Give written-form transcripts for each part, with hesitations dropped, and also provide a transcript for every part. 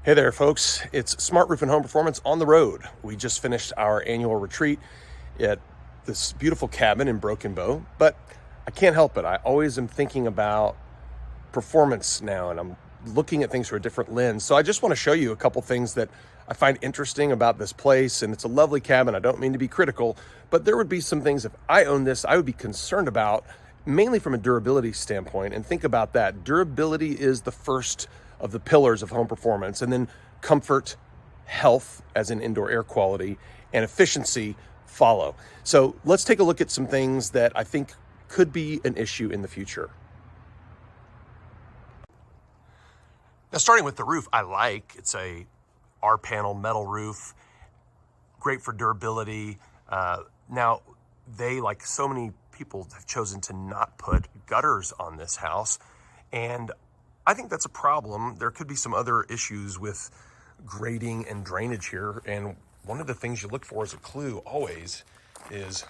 Hey there, folks. It's Smart Roof and Home Performance on the road. We just finished our annual retreat at this beautiful cabin in Broken Bow, but I can't help it. I always am thinking about performance now, and I'm looking at things through a different lens. So I just want to show you a couple things that I find interesting about this place. And it's a lovely cabin. I don't mean to be critical, but there would be some things, if I owned this, I would be concerned about, mainly from a durability standpoint. And think about that. Durability is the first of the pillars of home performance, and then comfort, health, as in indoor air quality, and efficiency follow. So let's take a look at some things that I think could be an issue in the future. Now, starting with the roof, I like. It's a R-panel metal roof, great for durability. Now, they, like so many people, have chosen to not put gutters on this house, and I think that's a problem. There could be some other issues with grading and drainage here, and one of the things you look for as a clue always is,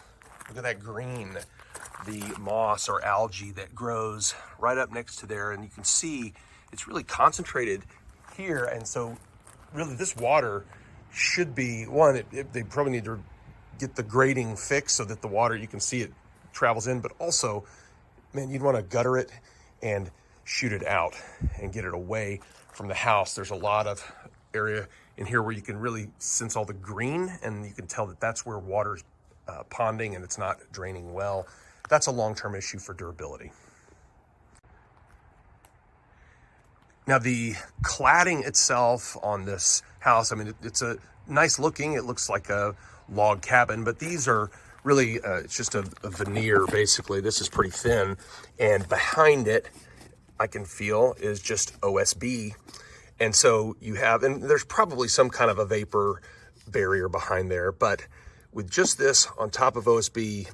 look at that green, the moss or algae that grows right up next to there, and you can see it's really concentrated here. And so really this water should be, they probably need to get the grading fixed so that the water, you can see it travels in, but also, man, you'd want to gutter it and shoot it out and get it away from the house. There's a lot of area in here where you can really sense all the green, and you can tell that that's where water's ponding and it's not draining well. That's a long-term issue for durability. Now, the cladding itself on this house, I mean, it's a nice looking, it looks like a log cabin, but these are really, it's just a veneer, basically. This is pretty thin, and behind it, I can feel, is just OSB. And so you have, and there's probably some kind of a vapor barrier behind there, but with just this on top of OSB,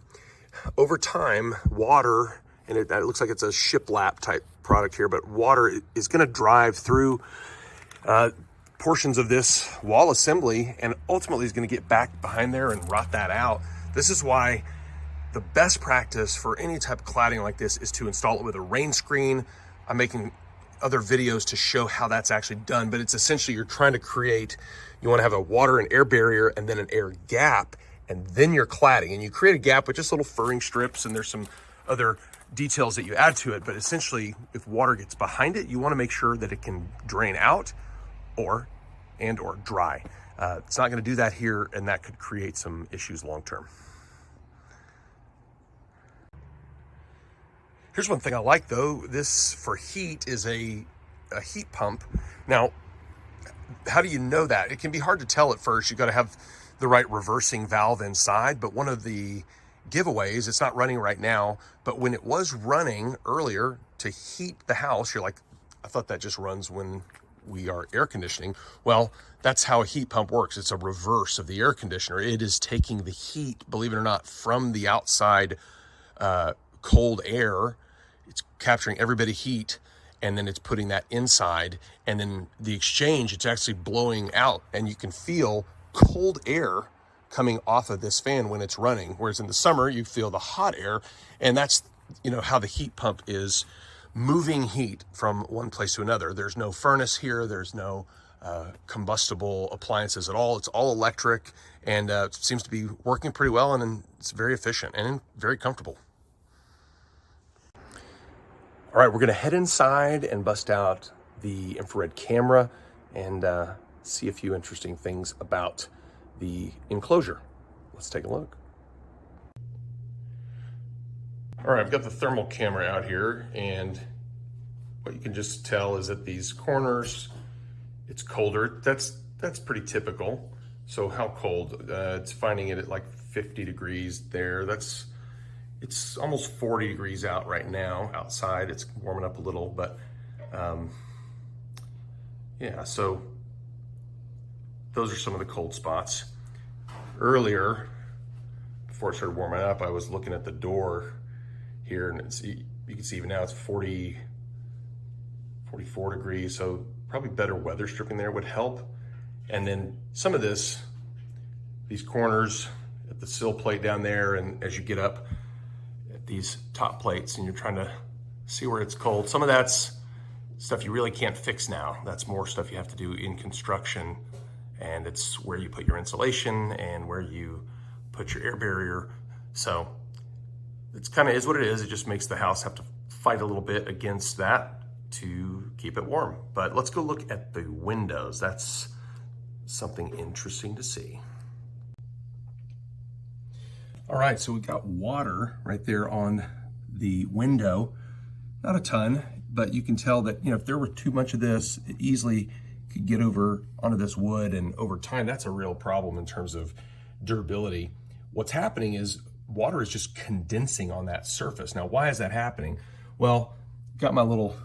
over time, water, and it looks like it's a shiplap type product here, but water is going to drive through portions of this wall assembly, and ultimately is going to get back behind there and rot that out. This is why the best practice for any type of cladding like this is to install it with a rain screen. I'm making other videos to show how that's actually done, but it's essentially, you're trying to create, you want to have a water and air barrier and then an air gap, and then you're cladding, and you create a gap with just little furring strips, and there's some other details that you add to it. But essentially, if water gets behind it, you want to make sure that it can drain out or dry. It's not going to do that here, and that could create some issues long term. Here's one thing I like, though. This, for heat, is a heat pump. Now, how do you know that? It can be hard to tell at first. You've got to have the right reversing valve inside, but one of the giveaways, it's not running right now, but when it was running earlier to heat the house, you're like, I thought that just runs when we are air conditioning. Well, that's how a heat pump works. It's a reverse of the air conditioner. It is taking the heat, believe it or not, from the outside cold air. It's capturing every bit of heat, and then it's putting that inside, and then the exchange, it's actually blowing out, and you can feel cold air coming off of this fan when it's running. Whereas in the summer, you feel the hot air, and that's, how the heat pump is moving heat from one place to another. There's no furnace here. There's no combustible appliances at all. It's all electric, and it seems to be working pretty well, and it's very efficient and very comfortable. All right, we're gonna head inside and bust out the infrared camera and see a few interesting things about the enclosure. Let's take a look. All right, I've got the thermal camera out here, and what you can just tell is that these corners, it's colder. That's pretty typical. So how cold? It's finding it at like 50 degrees there. It's almost 40 degrees out right now outside. It's warming up a little, but yeah, so those are some of the cold spots. Earlier, before it started warming up, I was looking at the door here, and you can see even now it's 44 degrees, so probably better weather stripping there would help. And then some of these corners at the sill plate down there, and as you get up at these top plates and you're trying to see where it's cold, some of that's stuff you really can't fix now. That's more stuff you have to do in construction, and it's where you put your insulation and where you put your air barrier. So it's kind of is what it is. It just makes the house have to fight a little bit against that to keep it warm. But let's go look at the windows. That's something interesting to see. All right, so we got water right there on the window. Not a ton, but you can tell that, if there were too much of this, it easily could get over onto this wood, and over time, that's a real problem in terms of durability. What's happening is water is just condensing on that surface. Now, why is that happening? Well, got my little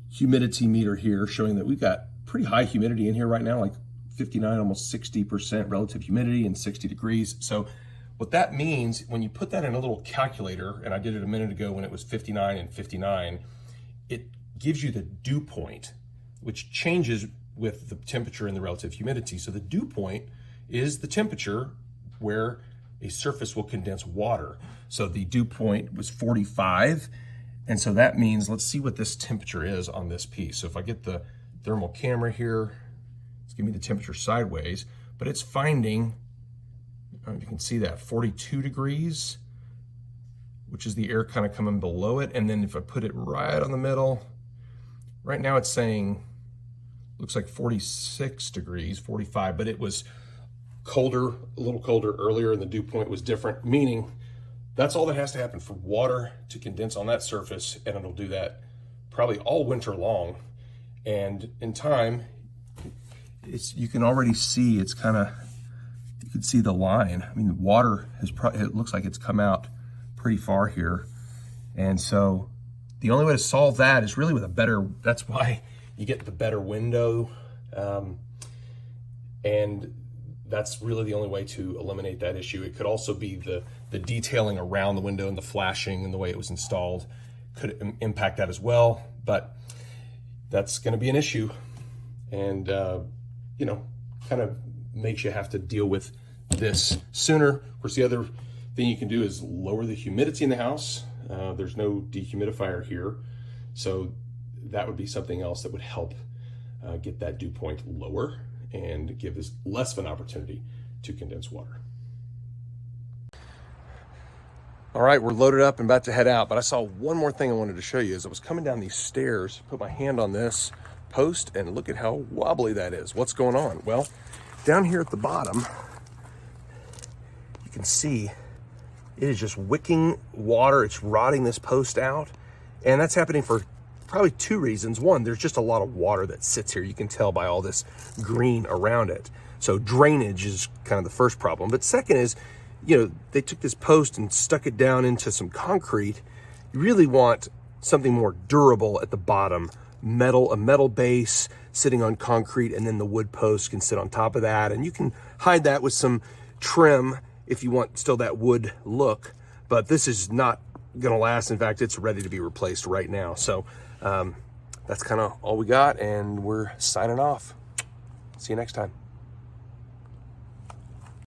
humidity meter here showing that we've got pretty high humidity in here right now, like 59, almost 60% relative humidity and 60 degrees. So what that means, when you put that in a little calculator, and I did it a minute ago when it was 59 and 59, it gives you the dew point, which changes with the temperature and the relative humidity. So the dew point is the temperature where a surface will condense water. So the dew point was 45. And so that means, let's see what this temperature is on this piece. So if I get the thermal camera here, it's giving me the temperature sideways, but it's finding, you can see that 42 degrees, which is the air kind of coming below it. And then if I put it right on the middle, right now it's saying, looks like 46 degrees, 45, but it was colder, a little colder earlier, and the dew point was different, meaning that's all that has to happen for water to condense on that surface, and it'll do that probably all winter long. And in time, you can already see it's kind of, you can see the line. I mean, the water it looks like it's come out pretty far here. And so the only way to solve that is really with a better, that's why you get the better window. And that's really the only way to eliminate that issue. It could also be the detailing around the window and the flashing and the way it was installed could impact that as well, but that's gonna be an issue. And, kind of makes you have to deal with this sooner. Of course, the other thing you can do is lower the humidity in the house. There's no dehumidifier here. So that would be something else that would help get that dew point lower and give us less of an opportunity to condense water. All right, we're loaded up and about to head out, but I saw one more thing I wanted to show you. As I was coming down these stairs, put my hand on this post, and look at how wobbly that is. What's going on? Well, down here at the bottom, you can see it is just wicking water. It's rotting this post out, and that's happening for probably two reasons. One, there's just a lot of water that sits here. You can tell by all this green around it. So drainage is kind of the first problem. But second is, they took this post and stuck it down into some concrete. You really want something more durable at the bottom. A metal base sitting on concrete, and then the wood post can sit on top of that. And you can hide that with some trim if you want still that wood look. But this is not gonna last. In fact, it's ready to be replaced right now. So that's kind of all we got, and we're signing off. See you next time.